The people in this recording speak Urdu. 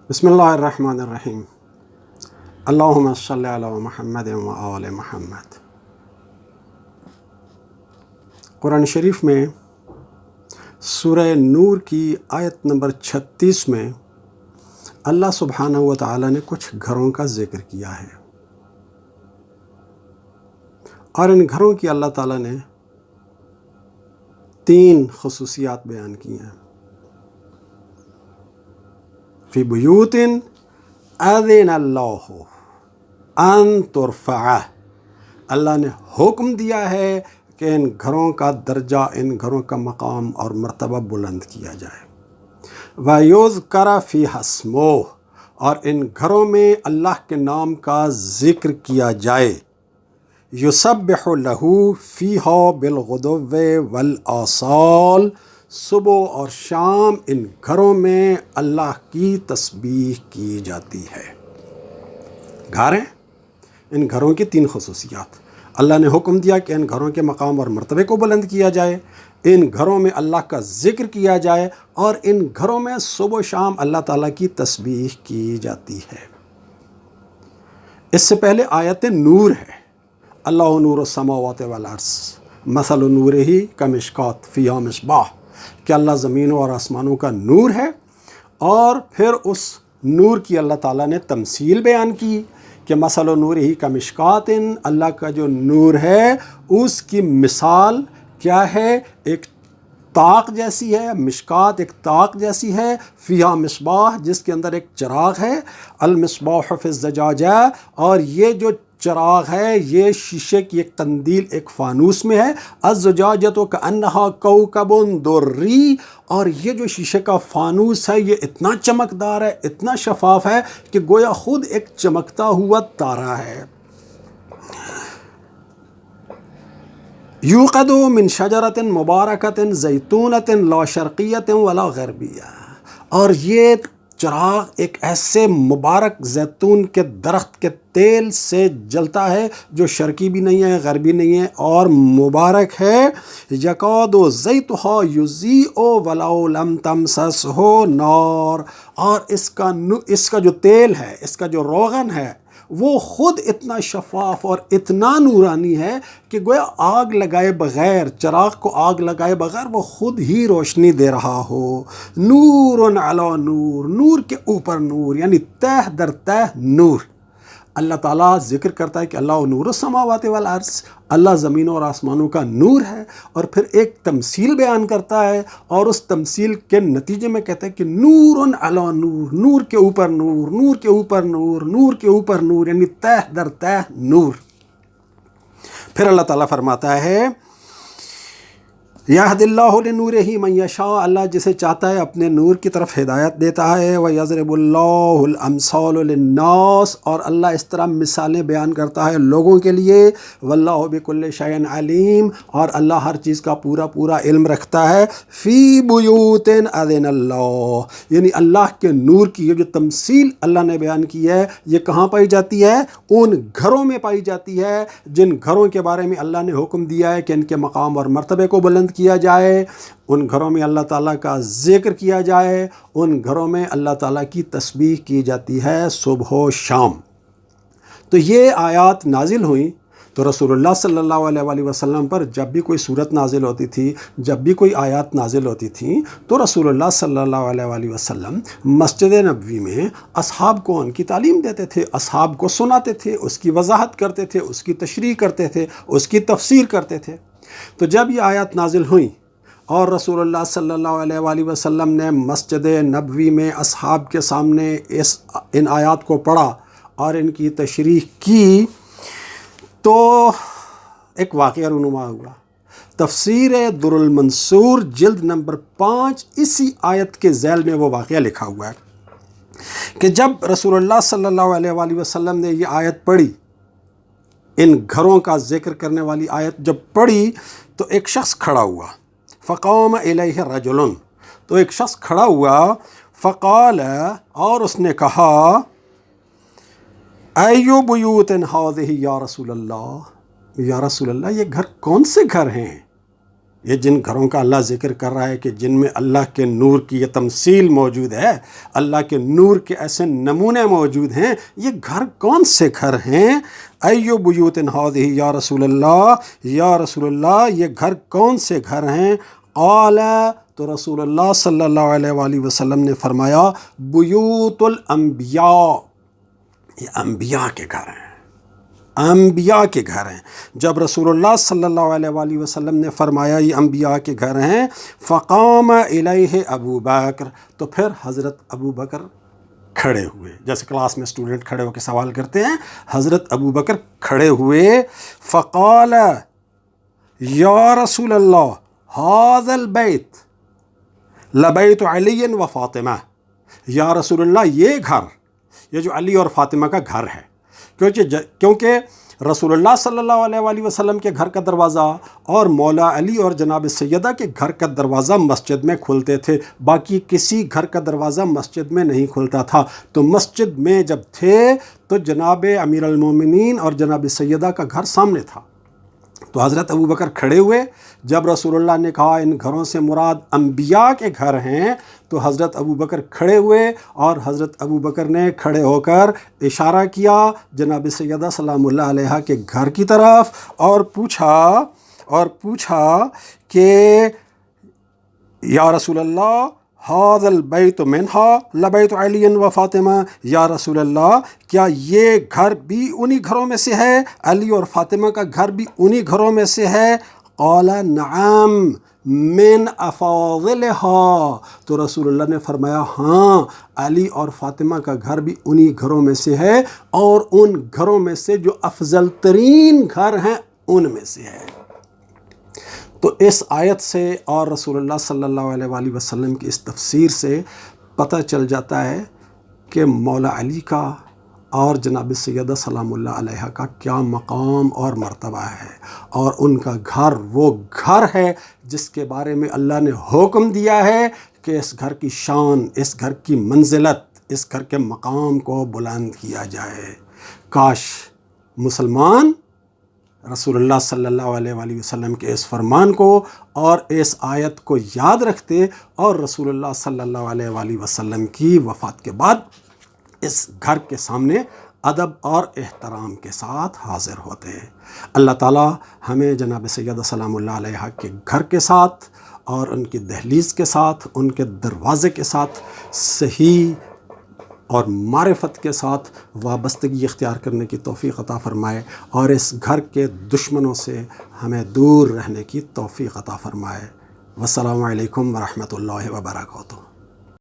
بسم اللہ الرحمن الرحیم۔ اللہم صلی علی محمد و آل محمد۔ قرآن شریف میں سورہ نور کی آیت نمبر 36 میں اللہ سبحانہ و تعالیٰ نے کچھ گھروں کا ذکر کیا ہے، اور ان گھروں کی اللہ تعالیٰ نے 3 خصوصیات بیان کی ہیں۔ فی بیوت اذن اللہ ان ترفع، اللہ نے حکم دیا ہے کہ ان گھروں کا درجہ، ان گھروں کا مقام اور مرتبہ بلند کیا جائے۔ وَيُذْكَرَ فِيهَا اسْمُهُ، اور ان گھروں میں اللہ کے نام کا ذکر کیا جائے۔ يُسَبِّحُ لَهُ فِيهَا بِالْغُدُوِّ وَالْآصَالِ، صبح اور شام ان گھروں میں اللہ کی تسبیح کی جاتی ہے۔ گھر ہیں، ان گھروں کی 3 خصوصیات۔ اللہ نے حکم دیا کہ ان گھروں کے مقام اور مرتبے کو بلند کیا جائے، ان گھروں میں اللہ کا ذکر کیا جائے، اور ان گھروں میں صبح و شام اللہ تعالیٰ کی تسبیح کی جاتی ہے۔ اس سے پہلے آیت نور ہے۔ اللہ نور السماوات والارض مثل نورہ کمشکات فیہا مصباح، کہ اللہ زمینوں اور آسمانوں کا نور ہے، اور پھر اس نور کی اللہ تعالیٰ نے تمثیل بیان کی کہ مثل نورہ کمشکات، اللہ کا جو نور ہے اس کی مثال کیا ہے؟ ایک طاق جیسی ہے، مشکات ایک طاق جیسی ہے، فیہا مصباح جس کے اندر ایک چراغ ہے، المصباح فی الزجاجہ، اور یہ جو چراغ ہے یہ شیشے کی ایک قندیل، ایک فانوس میں ہے، الزجاجۃ کأنہا کوکب دری، اور یہ جو شیشے کا فانوس ہے یہ اتنا چمکدار ہے، اتنا شفاف ہے کہ گویا خود ایک چمکتا ہوا تارا ہے۔ یوقد من شجرۃ مبارکۃ زیتونۃ لا شرقیۃ ولا غربیہ، اور یہ چراغ ایک ایسے مبارک زیتون کے درخت کے تیل سے جلتا ہے جو شرقی بھی نہیں ہے، غربی نہیں ہے، اور مبارک ہے۔ یکاد زیتھا یضیء ولو لم تمسسہ نار، اور اس کا جو تیل ہے، اس کا جو روغن ہے وہ خود اتنا شفاف اور اتنا نورانی ہے کہ گویا آگ لگائے بغیر، چراغ کو آگ لگائے بغیر وہ خود ہی روشنی دے رہا ہو۔ نور علی نور، نور کے اوپر نور، یعنی تہ در تہ نور۔ اللہ تعالیٰ ذکر کرتا ہے کہ اللہ نور السماوات والارض، اللہ زمینوں اور آسمانوں کا نور ہے، اور پھر ایک تمثیل بیان کرتا ہے، اور اس تمثیل کے نتیجے میں کہتا ہے کہ نور علی نور، نور کے اوپر نور، نور کے اوپر نور، نور کے اوپر نور، یعنی تہ در تہ نور۔ پھر اللہ تعالیٰ فرماتا ہے یہد اللہ لنورہ من یشاء، اللہ جسے چاہتا ہے اپنے نور کی طرف ہدایت دیتا ہے۔ وَيَضْرِبُ اللَّهُ الْأَمْثَالَ لِلنَّاسِ، اور اللہ اس طرح مثالیں بیان کرتا ہے لوگوں کے لیے۔ وَاللَّهُ بِكُلِّ شَيْءٍ عَلِيمٌ، اور اللہ ہر چیز کا پورا پورا علم رکھتا ہے۔ فِي بُيُوتٍ أَذِنَ اللَّهُ، یعنی اللہ کے نور کی یہ جو تمثیل اللہ نے بیان کی ہے یہ کہاں پائی جاتی ہے؟ ان گھروں میں پائی جاتی ہے جن گھروں کے بارے میں اللہ نے حکم دیا ہے کہ ان کے مقام اور مرتبے کو بلند کیا جائے، ان گھروں میں اللہ تعالیٰ کا ذکر کیا جائے، ان گھروں میں اللہ تعالیٰ کی تسبیح کی جاتی ہے صبح و شام۔ تو یہ آیات نازل ہوئیں تو رسول اللہ صلی اللہ علیہ وآلہ وسلم پر جب بھی کوئی صورت نازل ہوتی تھی، جب بھی کوئی آیات نازل ہوتی تھیں، تو رسول اللہ صلی اللہ علیہ وآلہ وسلم مسجد نبوی میں اصحاب کو ان کی تعلیم دیتے تھے، اصحاب کو سناتے تھے، اس کی وضاحت کرتے تھے، اس کی تشریح کرتے تھے، اس کی تفسیر کرتے تھے۔ تو جب یہ آیات نازل ہوئیں اور رسول اللہ صلی اللہ علیہ وآلہ وسلم نے مسجد نبوی میں اصحاب کے سامنے ان آیات کو پڑھا اور ان کی تشریح کی، تو ایک واقعہ رونما ہوا۔ تفسیر در المنصور جلد نمبر 5 اسی آیت کے ذیل میں وہ واقعہ لکھا ہوا ہے کہ جب رسول اللہ صلی اللہ علیہ وآلہ وسلم نے یہ آیت پڑھی، ان گھروں کا ذکر کرنے والی آیت جب پڑھی، تو ایک شخص کھڑا ہوا، فقام الیہ رجل، تو ایک شخص کھڑا ہوا، فقال، اور اس نے کہا، ایو بیوت ہذہ یا رسول اللہ، یا رسول اللہ یہ گھر کون سے گھر ہیں؟ یہ جن گھروں کا اللہ ذکر کر رہا ہے کہ جن میں اللہ کے نور کی یہ تمثیل موجود ہے، اللہ کے نور کے ایسے نمونے موجود ہیں، یہ گھر کون سے گھر ہیں؟ ایو بیوت ہذہ یا رسول اللہ یہ گھر کون سے گھر ہیں؟ قال تو رسول اللہ صلی اللہ علیہ وآلہ وسلم نے فرمایا بیوت الانبیاء، یہ انبیاء کے گھر ہیں، انبیاء کے گھر ہیں۔ جب رسول اللہ صلی اللہ علیہ وآلہ وسلم نے فرمایا یہ انبیاء کے گھر ہیں، فقام الیہ ابو بکر، تو پھر حضرت ابو بکر کھڑے ہوئے، جیسے کلاس میں اسٹوڈنٹ کھڑے ہو کے سوال کرتے ہیں، حضرت ابو بکر کھڑے ہوئے، فقال یا رسول اللہ ھذا البیت لبیت علی و فاطمہ، یا رسول اللہ یہ گھر، یہ جو علی اور فاطمہ کا گھر ہے، کیونکہ رسول اللہ صلی اللہ علیہ وآلہ وسلم کے گھر کا دروازہ اور مولا علی اور جناب سیدہ کے گھر کا دروازہ مسجد میں کھلتے تھے، باقی کسی گھر کا دروازہ مسجد میں نہیں کھلتا تھا۔ تو مسجد میں جب تھے تو جناب امیر المومنین اور جناب سیدہ کا گھر سامنے تھا، تو حضرت ابو بکر کھڑے ہوئے۔ جب رسول اللہ نے کہا ان گھروں سے مراد انبیاء کے گھر ہیں، تو حضرت ابو بکر کھڑے ہوئے، اور حضرت ابو بکر نے کھڑے ہو کر اشارہ کیا جناب سیدہ سلام اللہ علیہا کے گھر کی طرف، اور پوچھا کہ یا رسول اللہ ھذا البیت منہا لبیت علی و فاطمہ، یا رسول اللہ کیا یہ گھر بھی انہی گھروں میں سے ہے، علی اور فاطمہ کا گھر بھی انہی گھروں میں سے ہے؟ قال نعم من افاضلها، تو رسول اللہ نے فرمایا ہاں، علی اور فاطمہ کا گھر بھی انہی گھروں میں سے ہے، اور ان گھروں میں سے جو افضل ترین گھر ہیں ان میں سے ہے۔ تو اس آیت سے اور رسول اللہ صلی اللہ علیہ وآلہ وسلم کی اس تفسیر سے پتہ چل جاتا ہے کہ مولا علی کا اور جناب سیدہ سلام اللہ علیہ کا کیا مقام اور مرتبہ ہے، اور ان کا گھر وہ گھر ہے جس کے بارے میں اللہ نے حکم دیا ہے کہ اس گھر کی شان، اس گھر کی منزلت، اس گھر کے مقام کو بلند کیا جائے۔ کاش مسلمان رسول اللہ صلی اللہ علیہ وآلہ وسلم کے اس فرمان کو اور اس آیت کو یاد رکھتے، اور رسول اللہ صلی اللہ علیہ وآلہ وسلم کی وفات کے بعد اس گھر کے سامنے ادب اور احترام کے ساتھ حاضر ہوتے ہیں۔ اللہ تعالی ہمیں جناب سیدہ سلام اللہ علیہ کے گھر کے ساتھ اور ان کی دہلیز کے ساتھ، ان کے دروازے کے ساتھ صحیح اور معرفت کے ساتھ وابستگی اختیار کرنے کی توفیق عطا فرمائے، اور اس گھر کے دشمنوں سے ہمیں دور رہنے کی توفیق عطا فرمائے۔ والسلام علیکم ورحمۃ اللہ وبرکاتہ۔